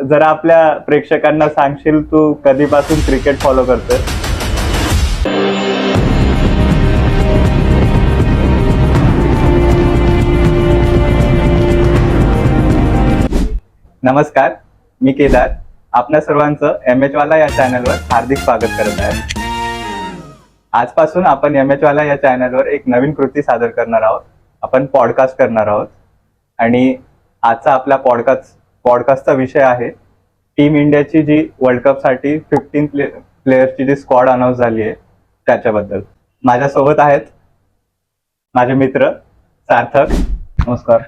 जरा आपल्या प्रेक्षकांना सांगशील तू कधीपासून क्रिकेट फॉलो करतोय? नमस्कार, मी केदार आपल्या सर्वांचं एमएच वाला या चॅनलवर हार्दिक स्वागत करत आहे. आजपासून आपण एमएच वाला या चॅनलवर एक नवीन कृती सादर करणार आहोत. आपण पॉडकास्ट करणार आहोत आणि आजचा आपला पॉडकास्टचा विषय आहे टीम इंडियाची जी वर्ल्ड कप साठी 15 प्लेयर्सची जी स्क्वॉड अनाऊन्स झाली आहे त्याच्याबद्दल. माझ्यासोबत आहेत माझे मित्र सार्थक. नमस्कार.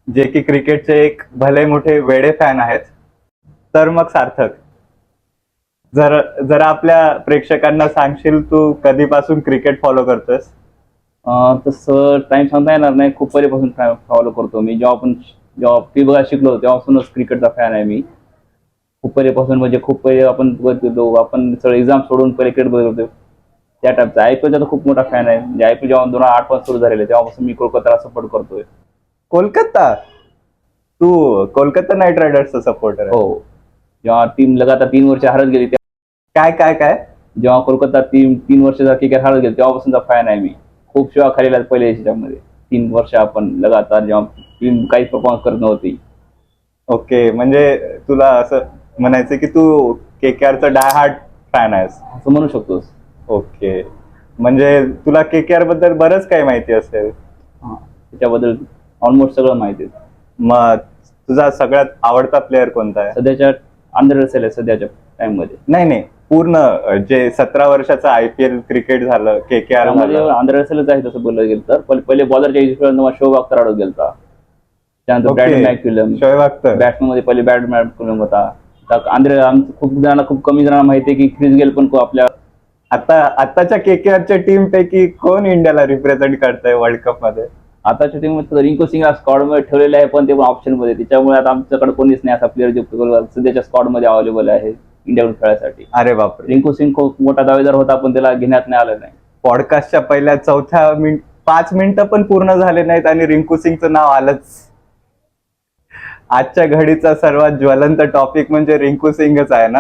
जे की क्रिकेटचे एक भले मोठे वेडे फॅन आहेत. तर मग सार्थक, जरा आपल्या प्रेक्षकांना सांगशील तू कधीपासून क्रिकेट फॉलो करतोस? तसं टाइम सांगता येणार नाही. खूप पहिल्यापासून फॉलो करतो मी. जेव्हा टी बघायला शिकलो तेव्हापासूनच क्रिकेटचा फॅन आहे मी. खूप पहिल्यापासून, म्हणजे खूप पहिले आपण आपण सगळे एक्झाम सोडून पहिले क्रिकेट बघत होतो त्या टाईपचा. IPLचा तर खूप मोठा फॅन आहे. म्हणजे IPL जेव्हा 2008 पासून सुरू झालेले तेव्हापासून मी कोलकाताला सपोर्ट करतोय. कोलकाता? तू कोलकाता नाईट रायडर्सचा सपोर्टर आहे? हो. जेव्हा टीम लगातार 3 वर्ष हारत गेली, काय काय काय जेव्हा कोलकाता टीम 3 वर्ष क्रिकेट हारत गेली तेव्हापासूनचा फॅन आहे मी. खूप शिवा खालीला पहिले याच्यामध्ये 3 वर्ष आपण लगातार जेव्हा टीम काहीच परफॉर्मन्स करत नव्हती. ओके, म्हणजे तुला असं म्हणायचं की तू KKRचा डाय हार्ट फॅन आहेस असं म्हणू शकतोस. ओके, म्हणजे तुला KKR बद्दल बरंच काही माहिती असेल. त्याच्याबद्दल ऑलमोस्ट सगळं माहिती आहे. मग तुझा सगळ्यात आवडता प्लेअर कोणता आहे? सध्याच्या आंध्र रसेल आहे सध्याच्या टाइम मध्ये. नाही, पूर्ण जे 17 वर्षाचं IPL क्रिकेट झालं, KKR झालं. आंध्र रसेलच आहे तसं बोललं गेलं तर. पहिले बॉलरच्या हिशोबाने शोएब अख्तर आडत गेलता. त्यानंतर शोएब अख्तर बॅट्समन मध्ये पहिले बॅट्समॅन होता. खूप कमी जणांना माहिती आहे की क्रिस गेल पण आपल्या आताच्या KKRच्या टीम पैकी कोण इंडियाला रिप्रेझेंट करतंय वर्ल्ड कप मध्ये? आताच्या टीम मध्ये रिंकू सिंग स्क्वॉड मध्ये ठेवलेले आहे, पण ते पण ऑप्शन मध्ये. त्याच्यामुळे आता आमच्याकडे कोणीच नाही असा प्लेअर जो सध्याच्या स्क्वॉड मध्ये अवेलेबल आहे इंडियाकडून खेळायसाठी. अरे बापरे. रिंकू सिंग खूप मोठा दावेदार होता पण त्याला घेण्यात नाही आलं नाही. पॉडकास्टच्या पहिल्या 5 मिनिटं पण पूर्ण झाले नाहीत आणि रिंकू सिंगचं नाव आलंच. आजच्या घडीचा सर्वात ज्वलंत टॉपिक म्हणजे रिंकू सिंगच आहे ना?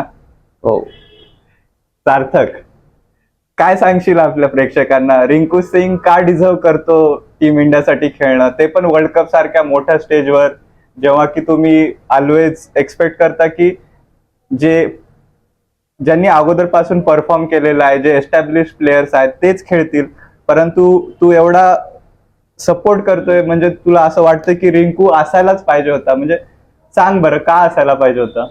हो. सार्थक, काय सांगशील आपल्या प्रेक्षकांना? रिंकू सिंग का डिझर्व करतो टीम इंडियासाठी खेळणं, ते पण वर्ल्ड कप सारख्या मोठ्या स्टेजवर, जेव्हा की तुम्ही ऑलवेज एक्सपेक्ट करता की ज्यांनी अगोदरपासून परफॉर्म केलेला आहे, जे एस्टॅब्लिश प्लेयर्स आहेत तेच खेळतील, परंतु तू एवढा सपोर्ट करतोय, म्हणजे तुला असं वाटतं की रिंकू असायलाच पाहिजे होता. म्हणजे सांग बरं, का असायला पाहिजे होतं?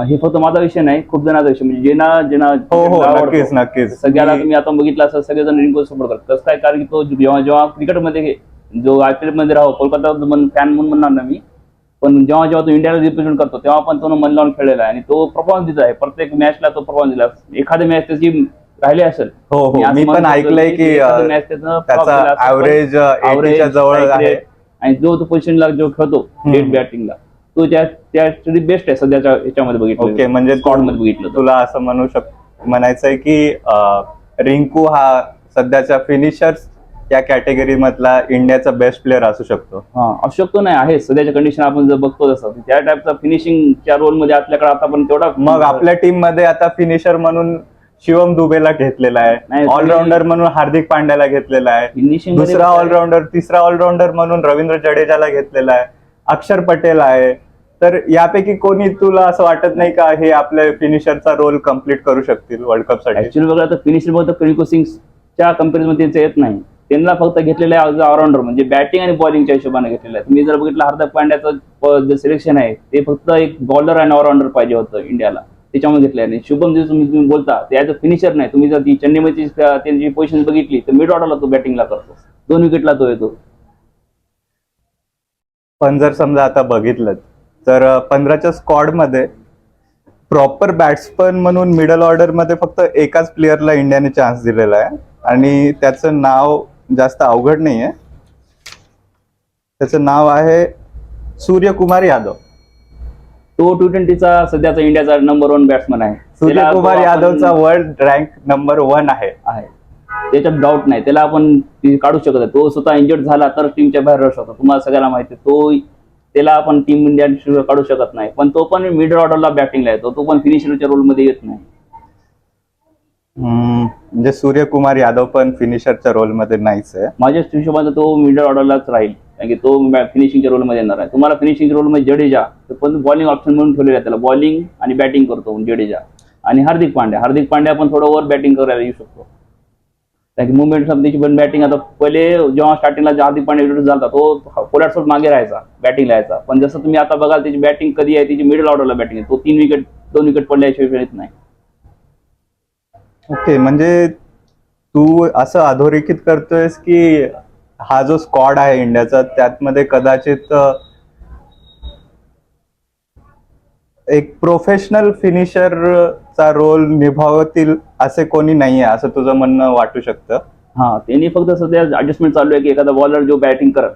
हे फक्त माझा विषय नाही, खूप जणांचा विषय. म्हणजे नक्कीच सगळ्याला तुम्ही आता बघितलं असं सगळेजण रिंकू सपोर्ट करतात. कसं काय? कारण की तो जेव्हा क्रिकेटमध्ये जो IPL मध्ये राहो, कोलकाता फॅन म्हणून म्हणणार ना मी, पण जेव्हा तो इंडियाला रिप्रेझेंट करतो तेव्हा पण तो मन लावून खेळलेला आहे आणि तो परफॉर्मन्स दिला आहे. प्रत्येक मॅचला तो परफॉर्मन्स दिला. एखादी मॅच त्याची राहिली असेल, हो, मी पण ऐकलंय की त्याचा ॲव्हरेज 80 च्या जवळ आहे. आणि जो पोझिशनला जो खेळतो डेट बॅटिंगला, तो त्या बेस्ट आहे सध्याच्या याच्यामध्ये बघितलं. ओके, म्हणजे स्क्वॉड मध्ये बघितलं तुला असं म्हणायचंय की रिंकू हा सध्याच्या फिनिशर्स या कॅटेगरी मधला इंडियाचा बेस्ट प्लेअर असू शकतो. असू शकतो, नाही आहे सध्याच्या कंडिशन आपण जर बघतो तसं त्या टाईपचा फिनिशिंगच्या रोल मध्ये आपल्याकडे आता पण तेवढा. मग आपल्या टीम मध्ये आता फिनिशर म्हणून शिवम दुबेला घेतलेला आहे, ऑलराऊंडर म्हणून हार्दिक पांड्याला घेतलेला आहे, दुसरा ऑलराऊंडर, तिसरा ऑलराऊंडर म्हणून रवींद्र जडेजाला घेतलेला आहे, अक्षर पटेल आहे. तर यापैकी कोणी तुला असं वाटत नाही का हे आपल्या फिनिशरचा रोल कम्प्लीट करू शकतील वर्ल्ड कप साठी? ऍक्च्युअली बघा, तर फिनिशर बघा रिंकू सिंगच्या कंपॅरिझन मध्ये त्यांचं येत नाही. त्यांना फक्त घेतलेलं आहे ऑलराऊंडर, म्हणजे बॅटिंग आणि बॉलिंगच्या हिशोबाने घेतलेलं आहे. तुम्ही जर बघितलं हार्दिक पांड्याचं जे सिलेक्शन आहे ते फक्त एक बॉलर आणि ऑलराऊंडर पाहिजे होतं इंडियाला, त्याच्यामुळे घेतलं आहे. शुभम जे तुम्ही बोलता ते ॲज अ फिनिशर नाही. तुम्ही जर ती चेन्नईमध्ये त्यांची पोझिशन बघितली तर मिड ऑर्डरला तो बॅटिंगला करतो, 2 विकेटला तो येतो. पण जर समजा आता बघितलं तर 15च्या स्क्वॉड मध्ये प्रॉपर बॅट्समन म्हणून मिडल ऑर्डर मध्ये फक्त एकाच प्लेअरला इंडियाने चान्स दिलेला आहे आणि त्याचं नाव जास्त अवघड नाहीये. त्याचं नाव आहे सूर्यकुमार यादव. तो T20चा सध्याचा इंडियाचा नंबर 1 बॅट्समन आहे. सूर्यकुमार यादवचा वर्ल्ड रँक नंबर 1 आहे. त्याच्यात डाऊट नाही, त्याला आपण काढू शकत. तो स्वतः इंजर्ड झाला तर टीमच्या बाहेर राहू शकतो. तुम्हाला सगळ्याला माहिती आहे, तो त्याला आपण टीम इंडिया काढू शकत नाही, पण तो पण मिडल ऑर्डरला बॅटिंगला येतो, तो पण फिनिशरच्या रोलमध्ये येत नाही. म्हणजे सूर्यकुमार यादव पण फिनिशरच्या रोलमध्ये नाहीच आहे. माझ्या हिशोबाने तो मिडल ऑर्डरलाच राहील, कारण की तो फिनिशिंगच्या रोलमध्ये येणार आहे. तुम्हाला फिनिशिंगच्या रोलमध्ये जडेजा, पण बॉलिंग ऑप्शन म्हणून ठेवलेला आहे, त्याला बॉलिंग आणि बॅटिंग करतो जडेजा. आणि हार्दिक पांड्या पण थोडं ओव्हर बॅटिंग करायला येऊ शकतो, कारण की मुंबई समतीची पण बॅटिंग. आता पहिले जेव्हा स्टार्टिंगला हार्दिक पांड्या इंट्रोड्यूस झाला तो पोलॅटसोबत मागे राहायचा, बॅटिंगला यायचा. पण जसं तुम्ही आता बघाल त्याची बॅटिंग कधी आहे, त्याची मिडल ऑर्डरला बॅटिंग आहे. तो 2 विकेट पडल्याशिवाय येत नाही. ओके, म्हणजे तू असं अधोरेखित करतोयस की हा जो स्क्वॉड आहे इंडियाचा त्यामध्ये कदाचित एक प्रोफेशनल फिनिशरचा रोल निभावतील असे कोणी नाहीये, असं तुझं म्हणणं वाटू शकतं. हा, त्यांनी फक्त सध्या ऍडजस्टमेंट चालू आहे की एखादा बॉलर जो बॅटिंग करत,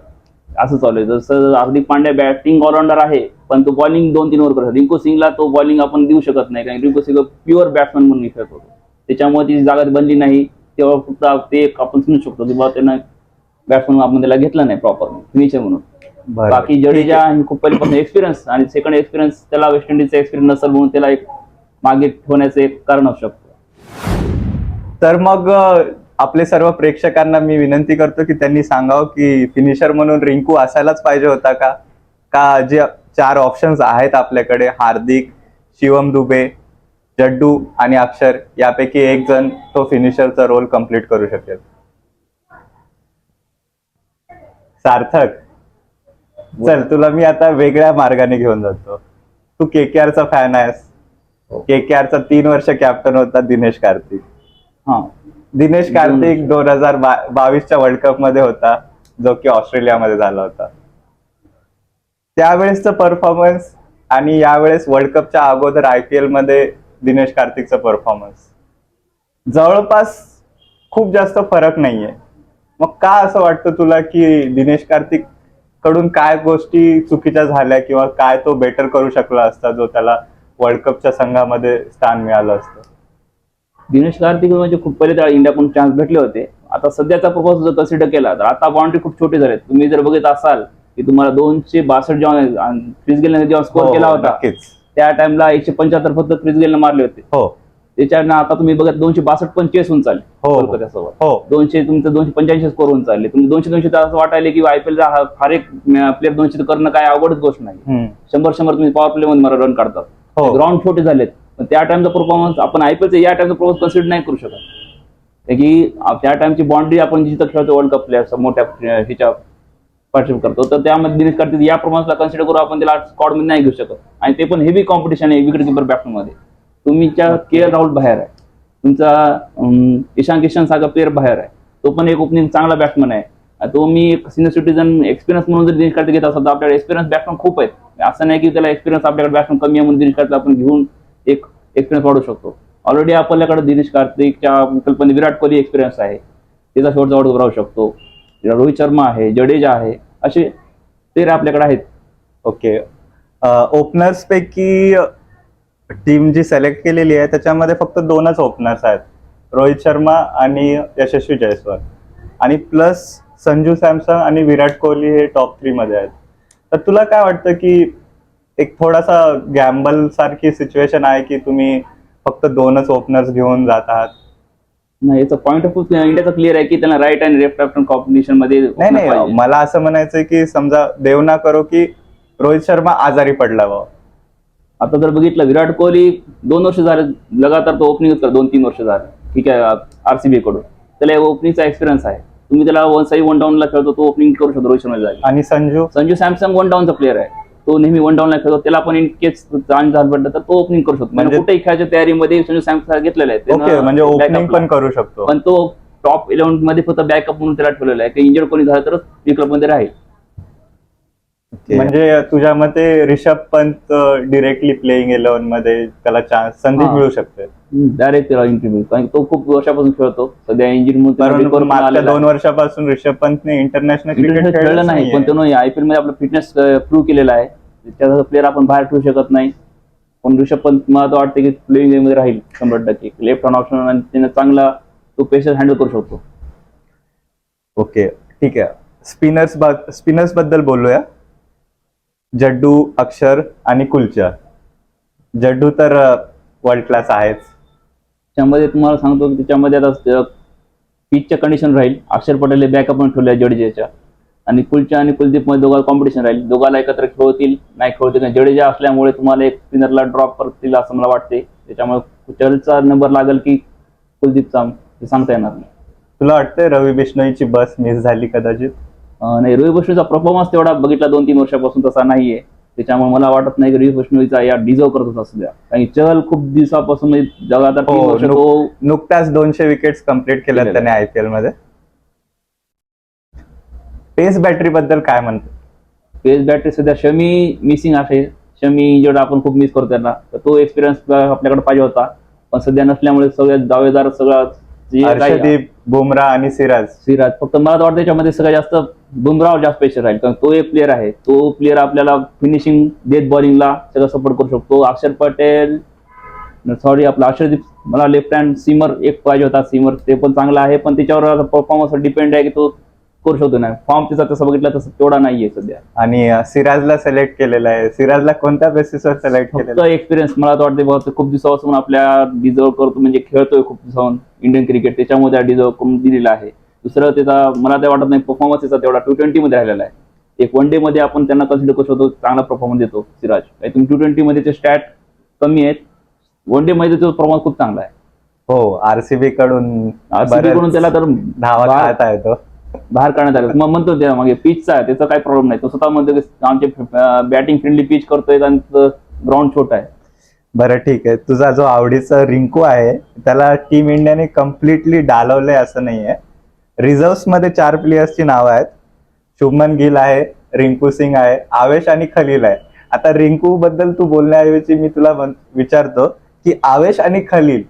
असं चालू आहे. जसं हार्दिक पांड्या बॅटिंग ऑलराऊंडर आहे, पण तो बॉलिंग 2-3 ओव्हर करतो. रिंकू सिंगला तो बॉलिंग आपण देऊ शकत नाही, कारण रिंकू सिंग प्युअर बॅट्समन म्हणून खेळत होतो, त्याच्यामुळे ती जागा बनली नाही. तेव्हा फक्त ते एक आपण समजू शकतो की बाबा त्यांना बॅट्समन आपण त्याला घेतला नाही प्रॉपर फिनिशर म्हणून. बाकी जडेजा ही खूप पहिल्यापासून एक्सपिरियन्स आणि सेकंड एक्सपिरियन्स, त्याला वेस्ट इंडिजचा एक्सपिरियन्स नसेल म्हणून त्याला एक मागे ठेवण्याचं एक कारण असू शकतं. तर मग आपले सर्व प्रेक्षकांना मी विनंती करतो की त्यांनी सांगावं की फिनिशर म्हणून रिंकू असायलाच पाहिजे होता का जे 4 ऑप्शन्स आहेत आपल्याकडे, हार्दिक, शिवम दुबे, जड्डू आणि अक्षर, यापैकी एक जण तो फिनिशरचा रोल कम्प्लीट करू शकेल. सार्थक, चल तुला मी आता वेगळ्या मार्गाने घेऊन जातो. तू केकेआरचा फॅन आहेस. केकेआरचा 3 वर्ष कॅप्टन होता दिनेश कार्तिक. हा, दिनेश कार्तिक 2022च्या वर्ल्ड कप मध्ये होता, जो की ऑस्ट्रेलियामध्ये झाला होता. त्यावेळेसचा परफॉर्मन्स आणि यावेळेस वर्ल्ड कपच्या अगोदर IPL मध्ये दिनेश कार्तिकचा परफॉर्मन्स जवळपास खूप जास्त फरक नाहीये. मग का असं वाटतं तुला की दिनेश कार्तिक कडून काय गोष्टी चुकीच्या झाल्या किंवा काय तो बेटर करू शकला असता, जो त्याला वर्ल्ड कपच्या संघामध्ये स्थान मिळालं असतं? दिनेश कार्तिक म्हणजे खूप पहिले त्याला इंडियाकडून चान्स भेटले होते. आता सध्याचा परफॉर्मन्स जर कन्सिडर केला तर आता बाउंड्री खूप छोटी झाली. तुम्ही जर बघत असाल की तुम्हाला 262 जेव्हा क्रिस गेलने जेव्हा स्कोर केला होता, त्या टाइमला 175 फक्त क्रिस गेलने मारले होते. त्याच्यानं आता तुम्ही बघत 262 पण चेस होऊन चालले कोलकात्यासोबत. 200 तुमचं 285 स्कोर होऊन चालले. तुम्ही 200 असं वाटायला की IPL हर एक प्लेअर 200 करणं काय अवघडच गोष्ट नाही. 100 तुम्ही पॉवर प्ले मध्ये रन काढतात. ग्राउंड छोटे झालेत, पण त्या टाइमचा परफॉर्मन्स आपण IPLचा या टाइमचा परफॉर्मन्स कन्सिडर नाही करू शकत, की त्या टाइमची बाउंड्री आपण जिथं खेळतो वर्ल्ड कप प्लेअर मोठ्या ह्याच्या पार्टिसिपेट करतो, तर त्यामध्ये दिनेश कार्तिक या परफॉर्मन्सला कन्सिडर करून आपण त्याला स्क्वॉड मध्ये नाही घेऊ शकत. आणि ते पण हेवी कॉम्पिटिशन आहे विकेट किपर बॅट्समन मध्ये. तुमच्या KL राहुल बाहेर आहे, तुमचा ईशान किशन सारखा प्लेअर बाहेर आहे, तो पण एक ओपनिंग चांगला बॅट्समन आहे. तो मी एक सिनियर सिटीजन एक्सपिरियन्स म्हणून जर दिनेश कार्तिक घेत असेल तर आपल्याकडे एक्सपिरियन्स बॅट्समन खूप आहेत. असं नाही की त्याला एक्सपिरियन्स आपल्याकडे बॅट्समन कमी आहे म्हणून दिनेश कार्तिक आपण घेऊन एक एक्सपिरियन्स वाढू शकतो. ऑलरेडी आपल्याकडे दिनेश कार्तिकच्या कल्पने विराट कोहली एक्सपिरियन्स आहे, त्याचा शेवटचा वर्ड राहू शकतो. रोहित शर्मा आहे, जडेजा आहे, असे प्लेअर आपल्याकडे आहेत. ओके, ओपनर्स पैकी टीम जी सिलेक्ट केलेली आहे त्याच्यामध्ये फक्त 2च ओपनर्स आहेत, रोहित शर्मा आणि यशस्वी जयस्वाल, आणि प्लस संजू सॅमसन आणि विराट कोहली हे टॉप 3 मध्ये आहेत. तर तुला काय वाटतं की एक थोडासा गॅम्बल सारखी सिच्युएशन आहे की तुम्ही फक्त 2च ओपनर्स घेऊन जात आहात? नाही, याचा पॉईंट ऑफ व्ह्यू इंडियाचा क्लिअर आहे की त्यांना राईट आणि लेफ्ट ऑप्शन कॉम्बिनेशन मध्ये. नाही, मला असं म्हणायचंय की समजा देव ना करो की रोहित शर्मा आजारी पडला बा, आता जर बघितलं विराट कोहली 2 वर्ष झाले लगातार तो ओपनिंग करतो, 2-3 वर्ष झाले, ठीक आहे, RCB कडून त्याला ओपनिंगचा एक्सपिरियन्स आहे. तुम्ही त्याला 1 डाऊनला खेळतो, तो ओपनिंग करू शकतो रोहित शर्मा जागी. आणि संजू सॅमसन 1 डाऊनचा प्लेअर आहे, तो नेहमी 1 डाऊनला खेळतो, त्याला पण इन केस चान्स झाला पडला तर तो ओपनिंग करू शकतो. म्हणजे कुठेही खेळायच्या तयारीमध्ये संजू सॅमसन घेतलेला आहे, म्हणजे ओपनिंग पण करू शकतो. पण तो टॉप 11 मध्ये फक्त बॅकअप म्हणून त्याला ठेवलेला आहे की इंजर्ड कोणी झालं तरच विकल्प मध्ये राहील. म्हणजे तुझ्या मते रिषभ पंत डिरेक्टली प्लेइंग 11 मध्ये त्याला चान्स संधी मिळू शकते डायरेक्ट त्याला इंटरव्ह्यू, कारण तो खूप वर्षापासून खेळतो. सध्या इंजिन मागच्या 2 वर्षापासून रिषभ पंतने इंटरनॅशनल क्रिकेट खेळलं नाही, पण त्यानं IPL मध्ये आपला फिटनेस प्रूव्ह केलेला आहे. त्याचा प्लेअर आपण बाहेर ठेवू शकत नाही. पण ऋषभ पंत मला तर वाटतं की प्लेइंग मध्ये राहील 100%. लेफ्ट हँड ऑप्शन आणि त्याने चांगला तो पेसर हँडल करू शकतो. ओके, ठीक आहे. स्पिनर्स बद्दल बोलूया. जड्डू, अक्षर आणि कुलचा. जड्डू तर वर्ल्ड क्लास आहेच. त्यामध्ये तुम्हाला सांगतो की त्याच्यामध्ये आता पिचच्या कंडिशन राहील. अक्षर पटेल बॅकअप पण ठेवले जडेजाच्या, आणि कुलचा आणि कुलदीप मध्ये दोघांना कॉम्पिटिशन राहील. दोघांना एकत्र खेळवतील नाही खेळवतील नाही. जडेजा असल्यामुळे तुम्हाला एक स्पिनरला ड्रॉप करतील असं मला वाटते. त्याच्यामुळे चहलचा नंबर लागेल की कुलदीपचा हे सांगता येणार नाही. तुला वाटतंय रवी बिश्नोईची बस मिस झाली कदाचित? नाही, रवी बिश्नोईचा परफॉर्मन्स तेवढा बघितला 2-3 वर्षापासून तसा नाहीये. त्याच्यामुळे मला वाटत नाही की रवी बिश्नोईचा या डिझर्व करत होता सध्या. आणि चहल खूप दिवसापासून म्हणजे जगात 3 वर्ष तो नुकत्याच 200 विकेट्स कंप्लीट केल्यात त्याने IPL मध्ये. पेस बॅटरी बद्दल काय म्हणतो? पेस बॅटरी सध्या शमी मिसिंग आहे. शमी जेवढा आपण खूप मिस करतो त्यांना, तर तो एक्सपिरियन्स आपल्याकडे पाहिजे होता, पण सध्या नसल्यामुळे सगळ्यात दावेदार सगळं हर्षदीप, बुमराह आणि सिराज. फक्त मला तर वाटतं त्याच्यामध्ये सगळ्यात जास्त बुमराहवर जास्त प्रेशर राहील, कारण तो एक प्लेअर आहे. तो प्लेअर आपल्याला फिनिशिंग, डेथ बॉलिंगला सगळं सपोर्ट करू शकतो. अक्षर पटेल आपला हर्षदीप, मला लेफ्ट हँड सीमर एक पाहिजे होता. सीमर ते पण चांगला आहे, पण त्याच्यावर परफॉर्मन्स डिपेंड आहे की तो करू शकतो. नाही, फॉर्म त्याचा तसं बघितलं तसं तेवढा नाहीये सध्या. आणि सिराजला सिलेक्ट केलेलं आहे. सिराजला कोणत्या बेसिसवर सिलेक्ट केलेलं? फक्त एक्सपिरियन्स मला तर वाटते बहुत खूप दिवसापासून आपल्या डिझर्व करतो, म्हणजे खेळतोय खूप दिवसापासून इंडियन क्रिकेट, त्याच्यामध्ये डिझर्व करून दिलेला आहे. दुसरं त्याचा मला ते वाटत नाही परफॉर्मन्स त्याचा तेवढा T20 मध्ये राहिलेला आहे. एक वन डे मध्ये आपण त्यांना कन्सिडर करू शकतो चांगला परफॉर्मन्स देतो सिराज. तुम्ही T20 मध्ये ते स्टॅट कमी आहेत, वन डे मध्ये तो परफॉर्मन्स खूप चांगला आहे. हो, आरसीबी कडून त्याला तर धावा खात आहे तो. बाहेर काढण्यात आलं. मग म्हणतो त्या मागे पिचचा त्याचा काही प्रॉब्लेम नाही. तो स्वतः म्हणतो की आमचे बॅटिंग फ्रेंडली पिच करतोय आणि ग्राउंड छोटा आहे. बरं, ठीक आहे. तुझा जो आवडीचा रिंकू आहे त्याला टीम इंडियाने कम्प्लिटली डालवलंय असं नाहीये. रिझर्व्स मध्ये 4 प्लेयर्सची नावं आहेत. शुभमन गिल आहे, रिंकू सिंग आहे, आवेश आणि खलील आहे. आता रिंकू बद्दल तू बोलण्याऐवजी मी तुला विचारतो की आवेश आणि खलील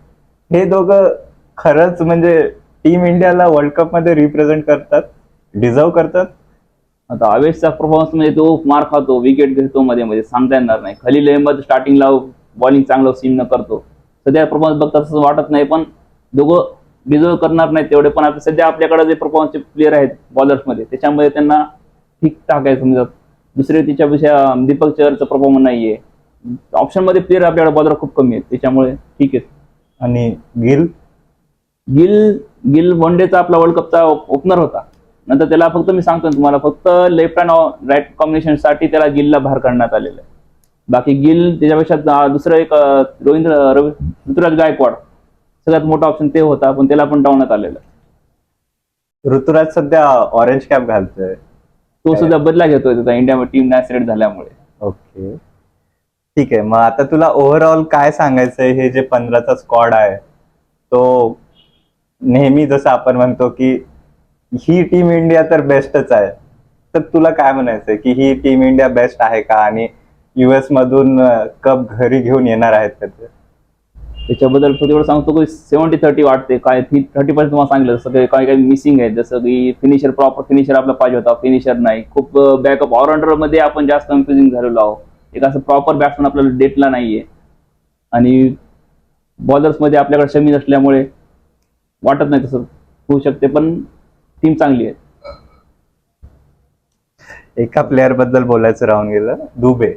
हे दोघं खरंच म्हणजे टीम इंडियाला वर्ल्ड कप मध्ये रिप्रेझेंट करतात, डिझर्व करतात? आता आवेशचा परफॉर्मन्स म्हणजे तो मार खातो, विकेट घेतो मध्ये मध्ये, सांगता येणार नाही. खलील अहमद स्टार्टिंगला बॉलिंग चांगलं सीम न करतो. सध्या परफॉर्मन्स बघता तसं वाटत नाही, पण दोघं डिझर्व करणार नाही तेवढे. पण सध्या आपल्याकडे जे परफॉर्मन्सचे प्लेअर आहेत बॉलर्समध्ये, त्याच्यामध्ये त्यांना ठीकठाक आहे. समजा दुसरे तिच्यापेक्षा दीपक चहरचं परफॉर्मन्स नाहीये. ऑप्शन मध्ये प्लेअर आपल्याकडे बॉलर खूप कमी आहेत, त्याच्यामुळे ठीक आहे. आणि गिल गिल वन डेचा आपला वर्ल्ड कपचा ओपनर होता. नंतर त्याला फक्त मी सांगतो तुम्हाला, फक्त लेफ्ट अँड राईट कॉम्बिनेशन साठी त्याला गिलला बाहेर काढण्यात आलेलं आहे. बाकी गिल त्याच्यापेक्षा दुसरं एक ऋतुराज गायकवाड सगळ्यात मोठा ऑप्शन ते होता, पण त्याला पण डावण्यात आलेलं आहे. ऋतुराज सध्या ऑरेंज कॅप घालतोय. तो सुद्धा बदला घेतोय त्याचा इंडिया टीम नाही सिलेक्ट झाल्यामुळे. ओके, ठीक आहे. मग आता तुला ओव्हरऑल काय सांगायचंय? हे जे 15चा स्क्वॉड आहे तो नेहमी जसं आपण म्हणतो की ही टीम इंडिया तर बेस्टच आहे, तर तुला काय म्हणायचंय की ही टीम इंडिया बेस्ट आहे का? आणि US मधून कप घरी घेऊन येणार आहेत का ते? त्याच्याबद्दल एवढं सांगतो की 70-30 वाटते. काय 30% तुम्हाला सांगितलं, जसं काही काही मिसिंग आहे. जसं की फिनिशर, प्रॉपर फिनिशर आपला पाहिजे होता, फिनिशर नाही. खूप बॅकअप ऑलराऊंडर मध्ये आपण जास्त कन्फ्युजिंग झालेलो आहोत. एक असं प्रॉपर बॅट्समन आपल्याला डेटला नाहीये. आणि बॉलर्स मध्ये आपल्याकडे शमी नसल्यामुळे वाटत नाही तसं होऊ शकते, पण टीम चांगली आहे. एका प्लेअर बद्दल बोलायचं राहून गेलं, दुबे.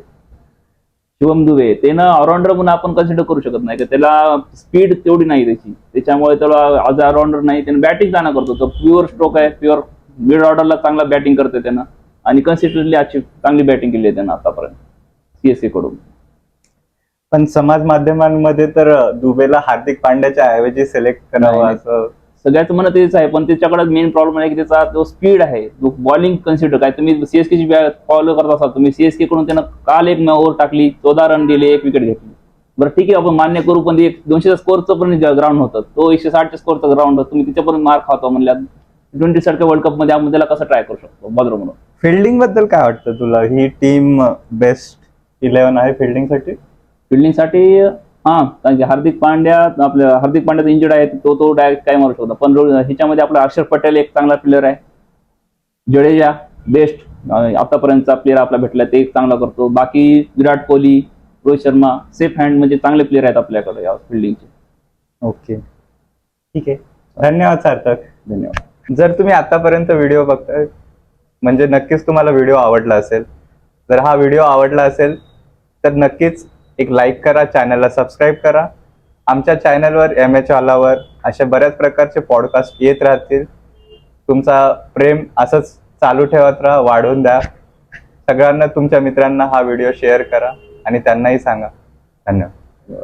शिवम दुबे त्यानं ऑलराऊंडर म्हणून आपण कन्सिडर करू शकत नाही, की त्याला स्पीड तेवढी नाही त्याची, त्याच्यामुळे त्याला आज ऑलराऊंडर नाही. त्याने बॅटिंग चांगला करतो, तो प्युअर स्ट्रोक आहे, प्युअर मिड ऑर्डरला चांगला बॅटिंग करते त्यानं, आणि कन्सिस्टंटली आजची चांगली बॅटिंग केली आहे त्यानं आतापर्यंत CSK कडून. पण समाज माध्यमांमध्ये तर दुबेला हार्दिक पांड्याच्या ऐवजी सिलेक्ट करावं असं सगळ्याच म्हणत तेच आहे, पण त्याच्याकडे मेन प्रॉब्लेम आहे की त्याचा तो स्पीड आहे, बॉलिंग कन्सिडर काय. तुम्ही CSK ची फॉलो करत असाल, तुम्ही CSK कडून त्यानं काल एक ओव्हर टाकली, 14 रन दिले, 1 विकेट घेतली. बरं ठीक आहे, आपण मान्य करू, पण 200च्या स्कोरचं पण ग्राउंड होतं, तो 160च्या स्कोरचं ग्राउंड होतं. तुम्ही तिच्या पण मार खातो म्हणल्या T20 सारख्या वर्ल्ड कप मध्ये आपण त्याला कसं ट्राय करू शकतो बॉलर म्हणून? फिल्डिंग बद्दल काय वाटतं तुला? ही टीम बेस्ट 11 आहे फिल्डिंग साठी? कारण की हार्दिक पांड्याचा इंजर्ड आहे, तो डायरेक्ट काय मारू शकतो. पण ह्याच्यामध्ये आपला अक्षर पटेल एक चांगला प्लेअर आहे. जडेजा बेस्ट आतापर्यंतचा प्लेअर आपला भेटला, ते एक चांगला करतो. बाकी विराट कोहली, रोहित शर्मा सेफ हँड, म्हणजे चांगले प्लेअर आहेत आपल्याकडे या फिल्डिंगचे. ओके, ठीक आहे. धन्यवाद सार्थक. धन्यवाद. जर तुम्ही आतापर्यंत व्हिडिओ बघताय म्हणजे नक्कीच तुम्हाला व्हिडिओ आवडला असेल. जर हा व्हिडिओ आवडला असेल तर नक्कीच एक लाईक करा, चॅनलला सबस्क्राईब करा. आमच्या चॅनलवर एमएच वालावर अशा बऱ्याच प्रकारचे पॉडकास्ट येत राहतील. तुमचा प्रेम असंच चालू ठेवत राहा, वाढवून द्या. सगळ्यांना, तुमच्या मित्रांना हा व्हिडिओ शेअर करा आणि त्यांनाही सांगा. धन्यवाद.